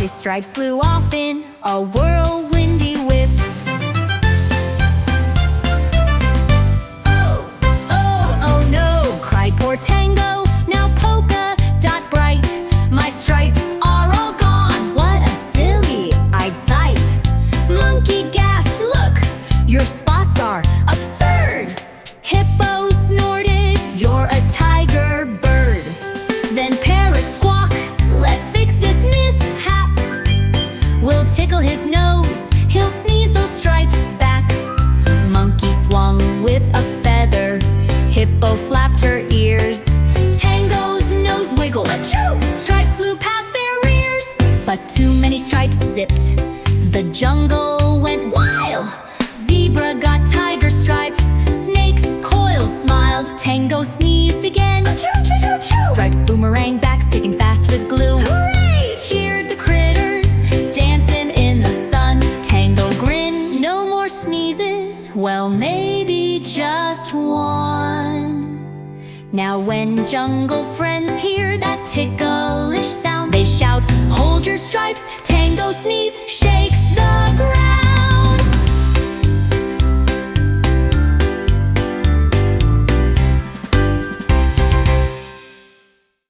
his stripes flew off in a whirlwindy whip. Oh, oh, oh no, cried poor Tango, now polka dot bright. My stripes are all gone, what a silly-eyed sight. Monkey gasped, look, your spots are absurd. Hippo snorted, you're a tiger bird. Then parrot squawk, let's fix this mishap. We'll tickle his nose, he'll sneeze those stripes back. Monkey swung with a feather, Hippo flapped her ears. Tango's nose wiggled, achoo! Stripes flew past their ears. But too many stripes zipped, the jungle went wild. Zebra got tiger stripes, snake's coil smiled. Tango sneezed again, achoo-choo-choo-choo. Stripes boomerang back, sticking fast with glue. Hooray! Cheered the critters, dancing in the sun. Tango grinned, no more sneezes, well maybe just one. Now when jungle friends hear that ticklish sound, they shout, hold your stripes, Tango sneeze,